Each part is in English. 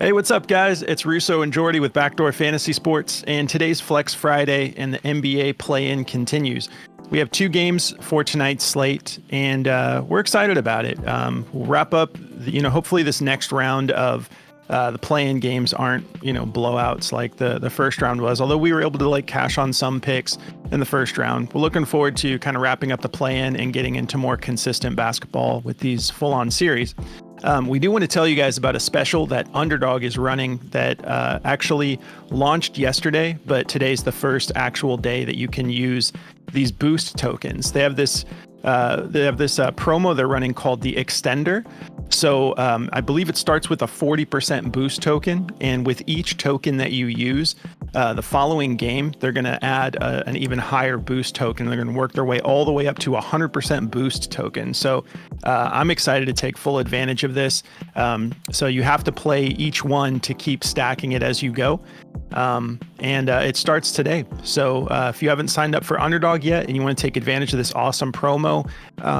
Hey, what's up, guys? It's Russo and Jordy with Backdoor Fantasy Sports, and today's Flex Friday and the NBA play-in continues. We have two games for tonight's slate, and we're excited about it. We'll wrap up, hopefully this next round of the play-in games aren't, blowouts like the first round was, although we were able to cash on some picks in the first round. We're looking forward to kind of wrapping up the play-in and getting into more consistent basketball with these full-on series. We do want to tell you guys about a special that Underdog is running that actually launched yesterday, but today's the first actual day that you can use these boost tokens. They have this promo they're running called the Extender. So I believe it starts with a 40% boost token, and with each token that you use, the following game, they're going to add an even higher boost token. They're going to work their way all the way up to 100% boost token. So I'm excited to take full advantage of this. So you have to play each one to keep stacking it as you go. And it starts today. So if you haven't signed up for Underdog yet and you want to take advantage of this awesome promo,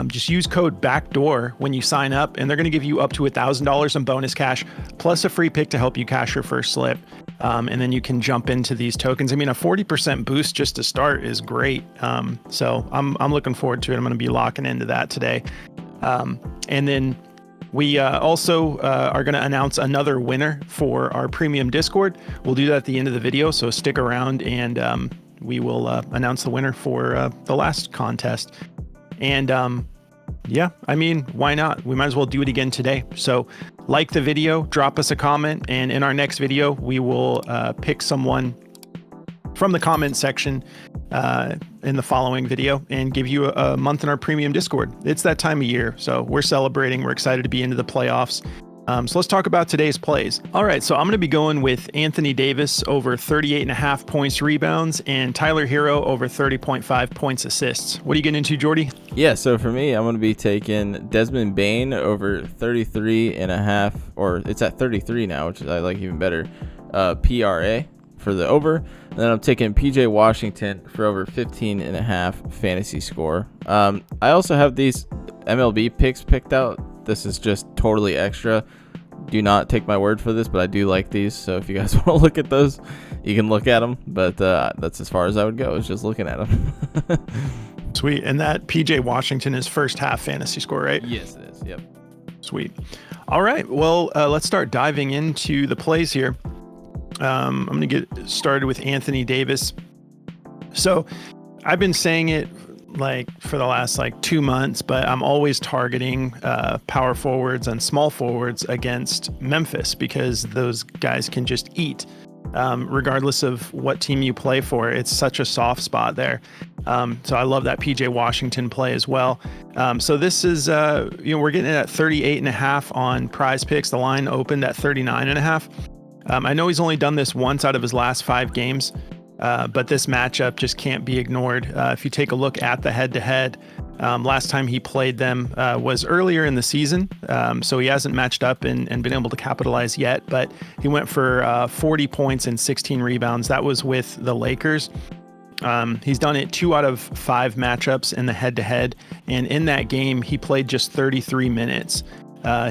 just use code BACKDOOR when you sign up, and they're going to give you up to $1,000 in bonus cash, plus a free pick to help you cash your first slip. And then you can jump into these tokens. I mean, a 40% boost just to start is great. So I'm looking forward to it. I'm going to be locking into that today. And then we also are going to announce another winner for our premium Discord. We'll do that at the end of the video, so stick around, and we will announce the winner for the last contest. And yeah, I mean, why not? We might as well do it again today. So like the video, drop us a comment, and in our next video, we will pick someone from the comment section in the following video and give you a month in our premium Discord. It's that time of year, so we're celebrating. We're excited to be into the playoffs. So let's talk about today's plays. All right, so I'm going to be going with Anthony Davis over 38.5 points rebounds and Tyler Herro over 30.5 points assists. What are you getting into, Jordy? Yeah, so for me, I'm going to be taking Desmond Bane over 33.5, or it's at 33 now, which I like even better, PRA for the over. And then I'm taking PJ Washington for over 15.5 fantasy score. I also have these MLB picks picked out. This is just totally extra. Do not take my word for this, but I do like these. So if you guys want to look at those, you can look at them. But that's as far as I would go, is just looking at them. Sweet. And that PJ Washington is first half fantasy score, right? Yes, it is. Yep. Sweet. All right. Well, let's start diving into the plays here. I'm going to get started with Anthony Davis. So I've been saying it for the last 2 months, but I'm always targeting power forwards and small forwards against Memphis because those guys can just eat. Regardless of what team you play for, it's such a soft spot there. So I love that PJ Washington play as well. So this is, we're getting it at 38.5 on Prize Picks. The line opened at 39.5. I know he's only done this once out of his last 5 games, but this matchup just can't be ignored. If you take a look at the head-to-head, last time he played them was earlier in the season, so he hasn't matched up and been able to capitalize yet, but he went for 40 points and 16 rebounds. That was with the Lakers. He's done it 2 out of 5 matchups in the head-to-head, and in that game, he played just 33 minutes.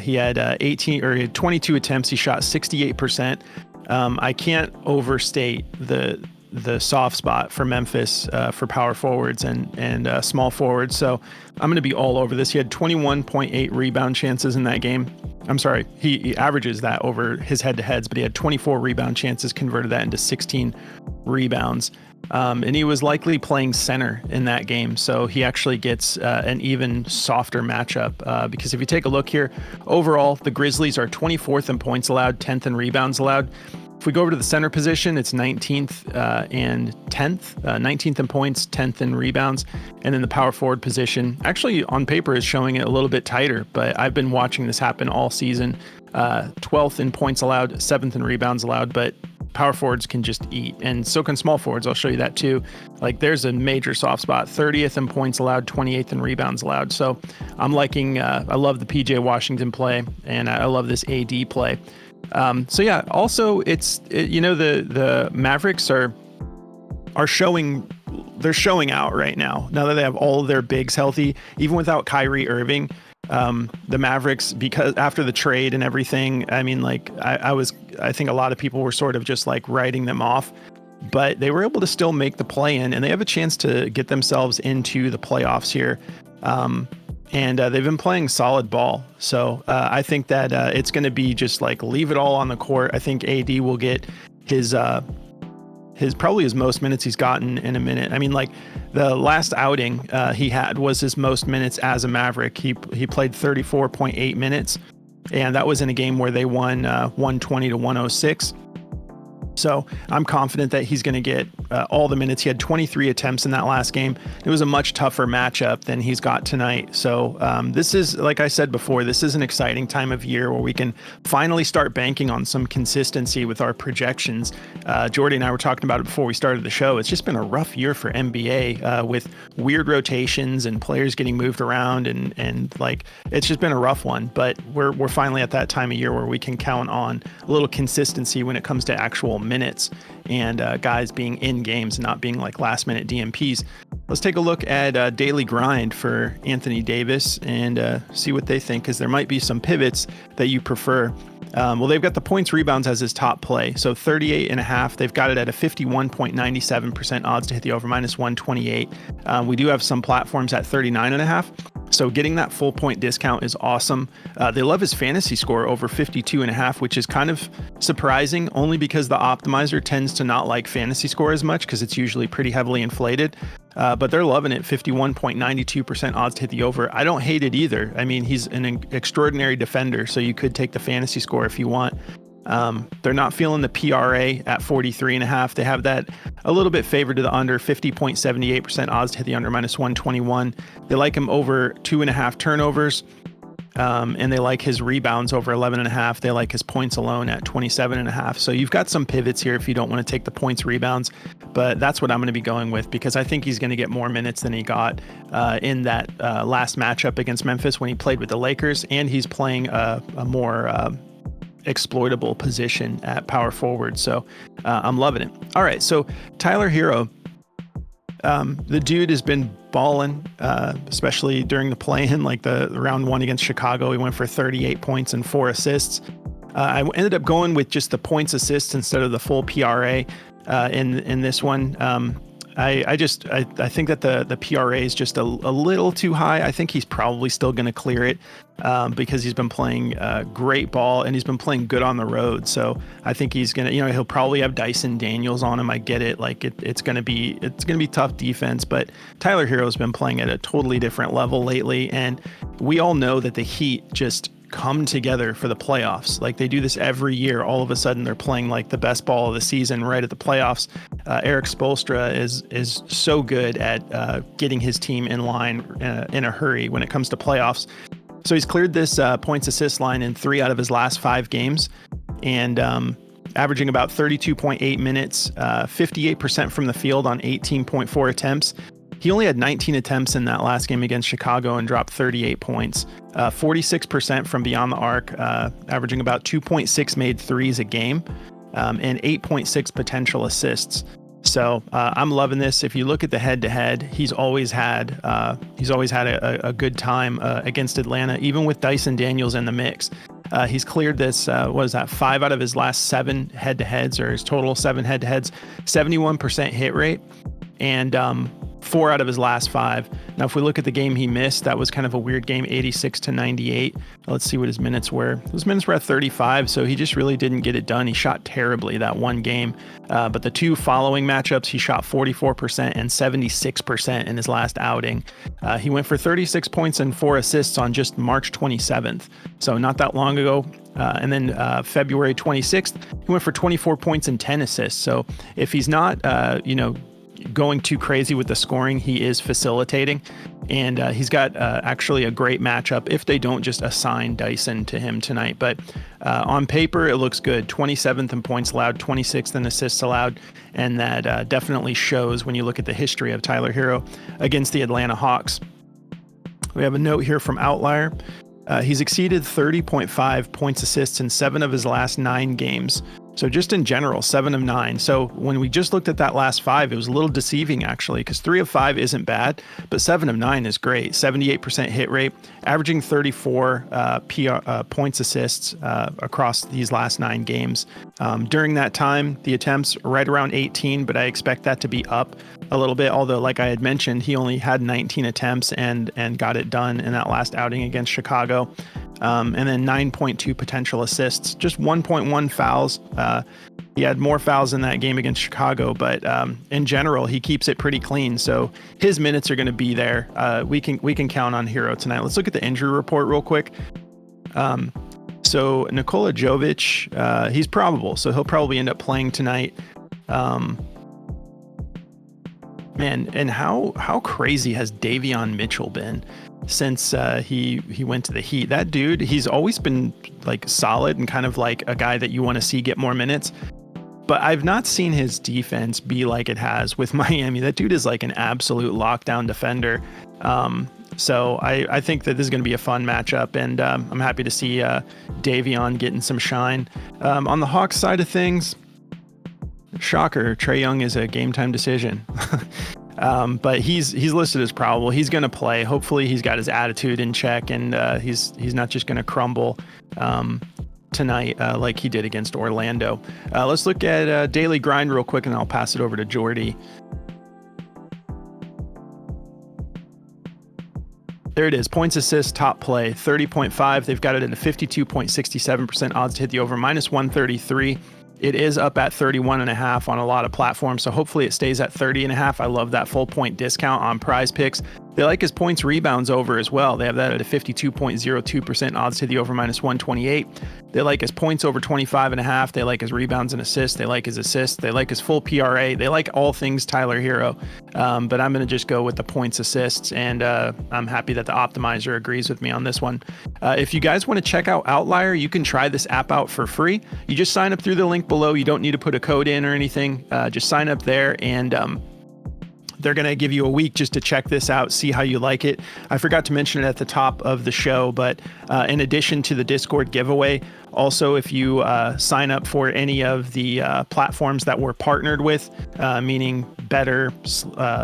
He had 22 attempts. He shot 68%. I can't overstate the soft spot for Memphis for power forwards and small forwards. So I'm going to be all over this. He had 21.8 rebound chances in that game. I'm sorry, he averages that over his head-to-heads, but he had 24 rebound chances, converted that into 16 rebounds. And he was likely playing center in that game. So he actually gets an even softer matchup because if you take a look here, overall, the Grizzlies are 24th in points allowed, 10th in rebounds allowed. If we go over to the center position, it's 19th and 10th, 19th in points, 10th in rebounds. And then the power forward position, actually on paper is showing it a little bit tighter, but I've been watching this happen all season. 12th in points allowed, 7th in rebounds allowed, but power forwards can just eat, and so can small forwards. I'll show you that too. There's a major soft spot, 30th in points allowed, 28th in rebounds allowed. So I'm liking, I love the PJ Washington play, and I love this AD play. So yeah, also the Mavericks are showing, they're showing out right now that they have all of their bigs healthy. Even without Kyrie Irving, the Mavericks, because after the trade and everything, I mean, like I think a lot of people were sort of just like writing them off, but they were able to still make the play in, and they have a chance to get themselves into the playoffs here. And they've been playing solid ball. So I think that it's going to be just like leave it all on the court. I think AD will get his probably his most minutes he's gotten in a minute. I mean, like the last outing he had was his most minutes as a Maverick. He played 34.8 minutes, and that was in a game where they won 120 to 106. So I'm confident that he's going to get all the minutes. He had 23 attempts in that last game. It was a much tougher matchup than he's got tonight. So this is, like I said before, this is an exciting time of year where we can finally start banking on some consistency with our projections. Jordy and I were talking about it before we started the show. It's just been a rough year for NBA with weird rotations and players getting moved around, and like it's just been a rough one. But we're finally at that time of year where we can count on a little consistency when it comes to actual minutes and guys being in games and not being like last minute DMPs. Let's take a look at daily grind for Anthony Davis and see what they think, because there might be some pivots that you prefer. Well, they've got the points rebounds as his top play. So 38.5. They've got it at a 51.97% odds to hit the over, -128. We do have some platforms at 39.5. So getting that full point discount is awesome. They love his fantasy score over 52.5, which is kind of surprising, only because the optimizer tends to not like fantasy score as much because it's usually pretty heavily inflated. But they're loving it. 51.92% odds to hit the over. I don't hate it either. I mean, he's an extraordinary defender, so you could take the fantasy score if you want. They're not feeling the PRA at 43.5. They have that a little bit favored to the under, 50.78% odds to hit the under, -121. They like him over 2.5 turnovers. And they like his rebounds over 11.5. They like his points alone at 27.5. So you've got some pivots here if you don't want to take the points rebounds, but that's what I'm going to be going with, because I think he's going to get more minutes than he got in that last matchup against Memphis when he played with the Lakers, and he's playing a more exploitable position at power forward. So I'm loving it. All right. So Tyler Herro, the dude has been balling, especially during the play-in, like the round one against Chicago. He went for 38 points and 4 assists. I ended up going with just the points assists instead of the full PRA in this one. I think that the PRA is just a little too high. I think he's probably still going to clear it because he's been playing great ball and he's been playing good on the road. So I think he's going to, he'll probably have Dyson Daniels on him. I get it. Like it's going to be tough defense, but Tyler Herro's been playing at a totally different level lately. And we all know that the Heat just come together for the playoffs. Like they do this every year. All of a sudden they're playing like the best ball of the season right at the playoffs. Eric Spoelstra is so good at getting his team in line in a hurry when it comes to playoffs. So he's cleared this points assist line in 3 out of his last 5 games, and averaging about 32.8 minutes, 58% from the field on 18.4 attempts. He only had 19 attempts in that last game against Chicago and dropped 38 points, 46% from beyond the arc, averaging about 2.6 made threes a game, and 8.6 potential assists. So I'm loving this. If you look at the head-to-head, he's always had a good time against Atlanta, even with Dyson Daniels in the mix. He's cleared this, 5 out of his last 7 head-to-heads, or his total 7 head-to-heads, 71% hit rate, and 4 out of his last 5. Now, if we look at the game he missed, that was kind of a weird game, 86-98. Let's see what his minutes were. His minutes were at 35, so he just really didn't get it done. He shot terribly that one game. But the 2 following matchups, he shot 44% and 76% in his last outing. He went for 36 points and 4 assists on just March 27th, so not that long ago. And then February 26th, he went for 24 points and 10 assists. So if he's not, going too crazy with the scoring, he is facilitating, and he's got actually a great matchup if they don't just assign Dyson to him tonight. But on paper, it looks good. 27th in points allowed, 26th in assists allowed, and that definitely shows when you look at the history of Tyler Herro against the Atlanta Hawks. We have a note here from Outlier. He's exceeded 30.5 points assists in 7 of his last 9 games. So just in general, 7 of 9. So when we just looked at that last 5, it was a little deceiving actually, because 3 of 5 isn't bad, but 7 of 9 is great. 78% hit rate, averaging 34 points assists across these last 9 games. During that time, the attempts right around 18, but I expect that to be up a little bit. Although, like I had mentioned, he only had 19 attempts and got it done in that last outing against Chicago. And then 9.2 potential assists, just 1.1 fouls. He had more fouls in that game against Chicago, but in general, he keeps it pretty clean. So his minutes are going to be there. We can count on Herro tonight. Let's look at the injury report real quick. So Nikola Jovic, he's probable, so he'll probably end up playing tonight. Man, and how crazy has Davion Mitchell been since he went to the Heat? That dude, he's always been like solid and kind of like a guy that you want to see get more minutes. But I've not seen his defense be like it has with Miami. That dude is like an absolute lockdown defender. So I think that this is going to be a fun matchup, and I'm happy to see Davion getting some shine. On the Hawks side of things, shocker, Trae Young is a game time decision. But he's listed as probable. He's going to play. Hopefully he's got his attitude in check, and he's not just going to crumble tonight like he did against Orlando. Let's look at daily grind real quick, and I'll pass it over to Jordy. There it is. Points, assists, top play, 30.5. They've got it at a 52.67% odds to hit the over, minus 133. It is up at 31.5 on a lot of platforms, so hopefully it stays at 30.5. I love that full point discount on Prize Picks. They like his points rebounds over as well. They have that at a 52.02% odds to the over, minus 128. They like his points over 25.5. They like his rebounds and assists. They like his assists. They like his full PRA. They like all things Tyler Herro. But I'm going to just go with the points, assists, and I'm happy that the optimizer agrees with me on this one. If you guys want to check out Outlier, you can try this app out for free. You just sign up through the link below. You don't need to put a code in or anything. Just sign up there, and they're going to give you a week just to check this out, see how you like it. I forgot to mention it at the top of the show, but in addition to the Discord giveaway, also if you sign up for any of the platforms that we're partnered with, meaning Better,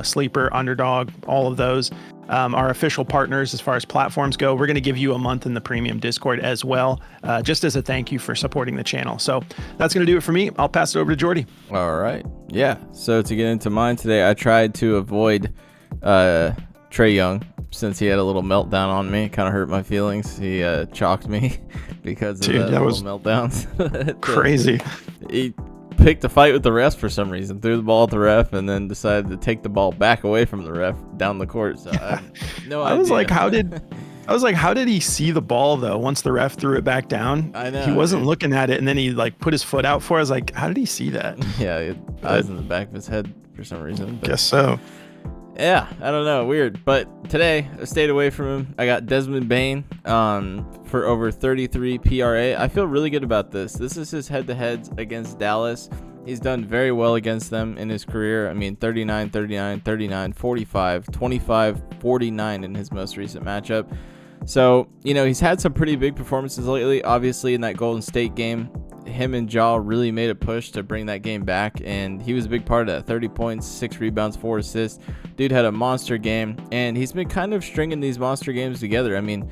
Sleeper, Underdog, all of those, our official partners as far as platforms go, we're going to give you a month in the premium Discord as well, just as a thank you for supporting the channel. So that's going to do it for me. I'll pass it over to Jordy. All right. Yeah. So to get into mine today, I tried to avoid Trae Young since he had a little meltdown on me. It kind of hurt my feelings. He chalked me because of that was meltdowns. Crazy. He picked a fight with the refs for some reason, threw the ball at the ref, and then decided to take the ball back away from the ref down the court. So I was like, how did he see the ball though once the ref threw it back down? I know he wasn't looking at it, and then he like put his foot out for it. I was like, how did he see that? Yeah, eyes in the back of his head for some reason. But guess so. Yeah, I don't know, weird. But today I stayed away from him. I got Desmond Bane for over 33 PRA. I feel really good about this. This is his head-to-heads against Dallas. He's done very well against them in his career. I mean, 39, 39, 39, 45, 25, 49 in his most recent matchup. So, you know, he's had some pretty big performances lately. Obviously, in that Golden State game, him and Ja really made a push to bring that game back, and he was a big part of that. 30 points, 6 rebounds, 4 assists. Dude had a monster game, and he's been kind of stringing these monster games together. I mean,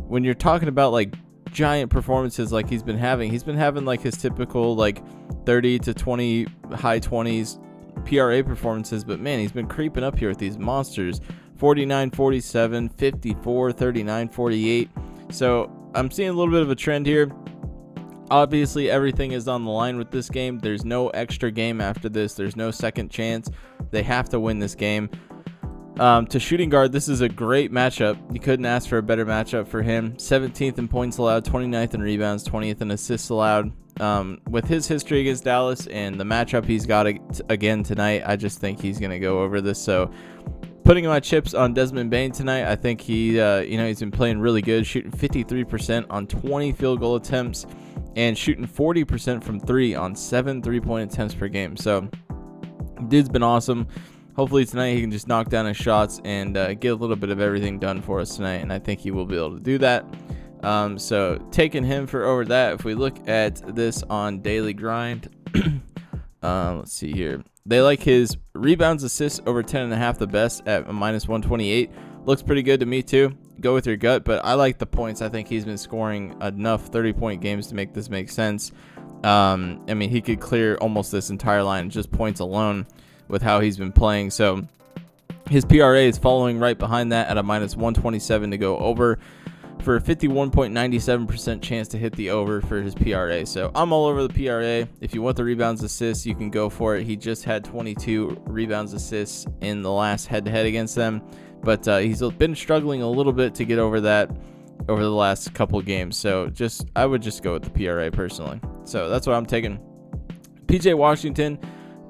when you're talking about like giant performances like he's been having like his typical like 30 to 20, high 20s PRA performances, but man, he's been creeping up here with these monsters. 49, 47, 54, 39, 48. So I'm seeing a little bit of a trend here. Obviously, everything is on the line with this game. There's no extra game after this. There's no second chance. They have to win this game. To shooting guard, this is a great matchup. You couldn't ask for a better matchup for him. 17th in points allowed, 29th in rebounds, 20th in assists allowed. With his history against Dallas and the matchup he's got again tonight, I just think he's going to go over this. So putting my chips on Desmond Bane tonight, I think he's been playing really good, shooting 53% on 20 field goal attempts and shooting 40% from 3 on 7 3-point attempts per game. So dude's been awesome. Hopefully tonight he can just knock down his shots and get a little bit of everything done for us tonight, and I think he will be able to do that. So taking him for over that. If we look at this on daily grind, let's see here. They like his rebounds, assists over 10.5 the best at a -128. Looks pretty good to me too. Go with your gut, but I like the points. I think he's been scoring enough 30-point games to make this make sense. I mean, he could clear almost this entire line just points alone with how he's been playing. So his PRA is following right behind that at a -127 to go over for a 51.97% chance to hit the over for his PRA. So I'm all over the PRA. If you want the rebounds, assists, you can go for it. He just had 22 rebounds, assists in the last head-to-head against them, but he's been struggling a little bit to get over that over the last couple games. So I would just go with the PRA personally. So that's what I'm taking. PJ Washington,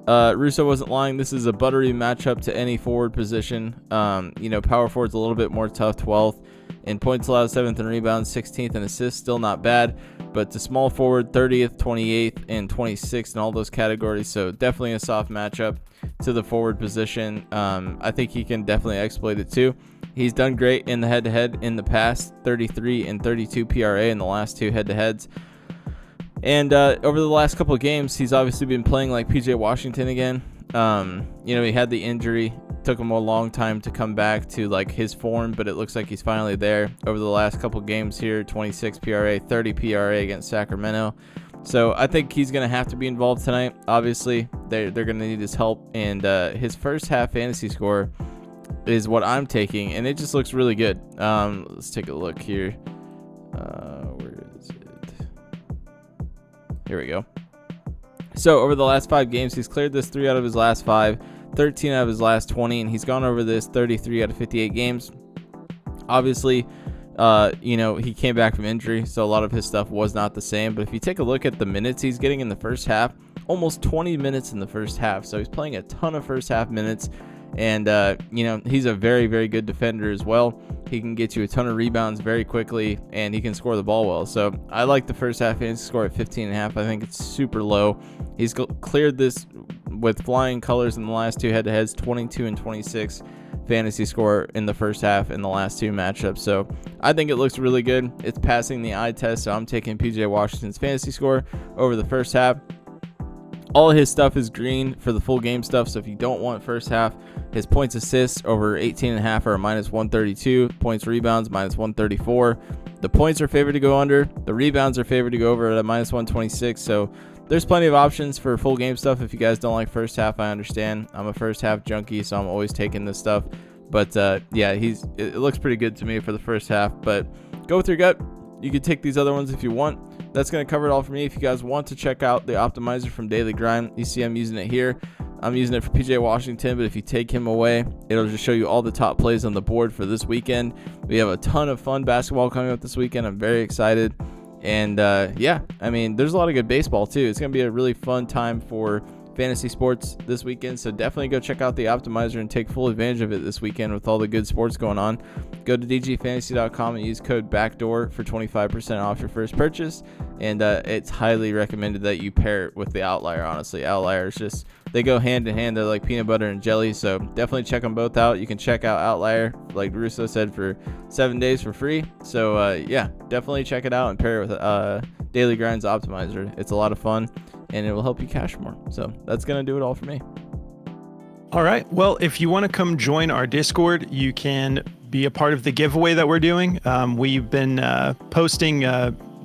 Russo wasn't lying. This is a buttery matchup to any forward position. Power forward's a little bit more tough, 12th in points allowed, 7th in rebounds, 16th in assists, still not bad. But the small forward, 30th, 28th, and 26th in all those categories. So definitely a soft matchup to the forward position. I think he can definitely exploit it too. He's done great in the head-to-head in the past, 33 and 32 PRA in the last two head-to-heads. And over the last couple of games, he's obviously been playing like PJ Washington again. He had the injury. Took him a long time to come back to like his form, but it looks like he's finally there over the last couple of games here. 26 PRA, 30 PRA against Sacramento. So I think he's going to have to be involved tonight. Obviously, they're going to need his help. And his first half fantasy score is what I'm taking, and it just looks really good. Let's take a look here. Where is it? Here we go. So over the last 5 games, he's cleared this 3 out of his last 5, 13 out of his last 20, and he's gone over this 33 out of 58 games. Obviously, he came back from injury, so a lot of his stuff was not the same. But if you take a look at the minutes he's getting in the first half, almost 20 minutes in the first half. So he's playing a ton of first half minutes. And, he's a very, very good defender as well. He can get you a ton of rebounds very quickly, and he can score the ball well. So I like the first half fantasy score at 15.5. I think it's super low. He's cleared this with flying colors in the last 2 head-to-heads, 22 and 26 fantasy score in the first half in the last 2 matchups. So I think it looks really good. It's passing the eye test, so I'm taking PJ Washington's fantasy score over the first half. All of his stuff is green for the full game stuff, so if you don't want first half, his points assists over 18.5 are a -132, points rebounds -134. The points are favored to go under, the rebounds are favored to go over at a -126, so there's plenty of options for full game stuff. If you guys don't like first half, I understand. I'm a first half junkie, so I'm always taking this stuff. But it looks pretty good to me for the first half, but go with your gut. You can take these other ones if you want. That's going to cover it all for me. If you guys want to check out the optimizer from Daily Grind, you see I'm using it here. I'm using it for PJ Washington, but if you take him away, it'll just show you all the top plays on the board for this weekend. We have a ton of fun basketball coming up this weekend. I'm very excited. And there's a lot of good baseball too. It's going to be a really fun time for fantasy sports this weekend, so definitely go check out the optimizer and take full advantage of it this weekend with all the good sports going on. Go to dgfantasy.com and use code BACKDOOR for 25% off your first purchase, and it's highly recommended that you pair it with the Outlier. Honestly, Outliers they go hand in hand. They're like peanut butter and jelly, so definitely check them both out. You can check out Outlier, like Russo said, for 7 days for free. So definitely check it out and pair it with Daily Grind's optimizer. It's a lot of fun, and it will help you cash more. So that's going to do it all for me. All right. Well, if you want to come join our Discord, you can be a part of the giveaway that we're doing. We've been posting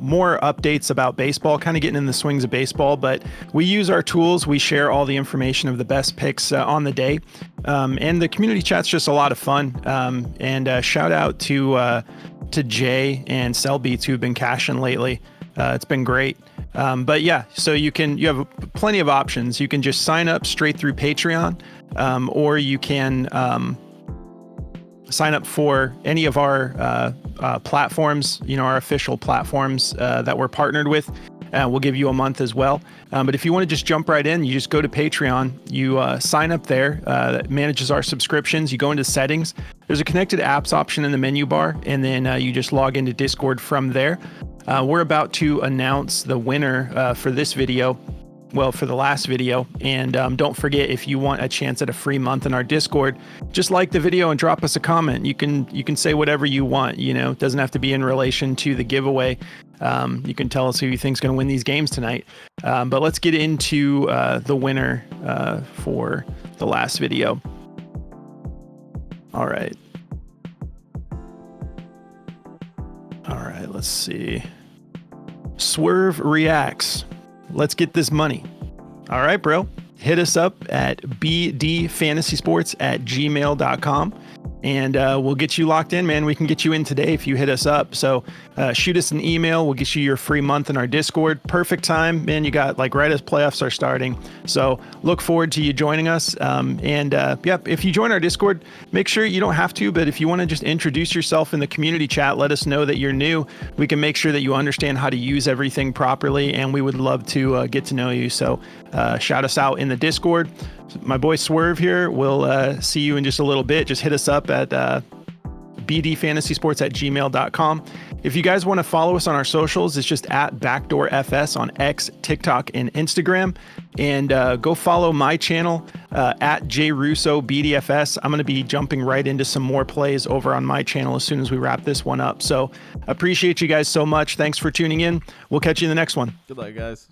more updates about baseball, kind of getting in the swings of baseball, but we use our tools. We share all the information of the best picks on the day. And the community chat's just a lot of fun. And shout out to Jay and Cellbeats who've been cashing lately. It's been great. So you have plenty of options. You can just sign up straight through Patreon, or you can sign up for any of our platforms, our official platforms that we're partnered with. We'll give you a month as well. But if you want to just jump right in, you just go to Patreon, you sign up there, that manages our subscriptions. You go into settings, there's a connected apps option in the menu bar, and then you just log into Discord from there. We're about to announce the winner for this video. well, for the last video. And don't forget, if you want a chance at a free month in our Discord, just like the video and drop us a comment. You can say whatever you want. You know, it doesn't have to be in relation to the giveaway. You can tell us who you think's going to win these games tonight. But let's get into the winner for the last video. All right. Let's see. Swerve reacts. Let's get this money. All right, bro. Hit us up at bdfantasysports@gmail.com. And we'll get you locked in, man. We can get you in today if you hit us up. So shoot us an email. We'll get you your free month in our Discord. Perfect time, man. You got like right as playoffs are starting. So look forward to you joining us. If you join our Discord, make sure you don't have to, but if you want to just introduce yourself in the community chat, let us know that you're new. We can make sure that you understand how to use everything properly, and we would love to get to know you. So shout us out in the Discord. My boy Swerve here. We'll see you in just a little bit. Just hit us up at bdfantasysports@gmail.com. If you guys want to follow us on our socials, it's just at BackdoorFS on X, TikTok, and Instagram. And go follow my channel at JRussoBDFS. I'm going to be jumping right into some more plays over on my channel as soon as we wrap this one up. So appreciate you guys so much. Thanks for tuning in. We'll catch you in the next one. Good luck, guys.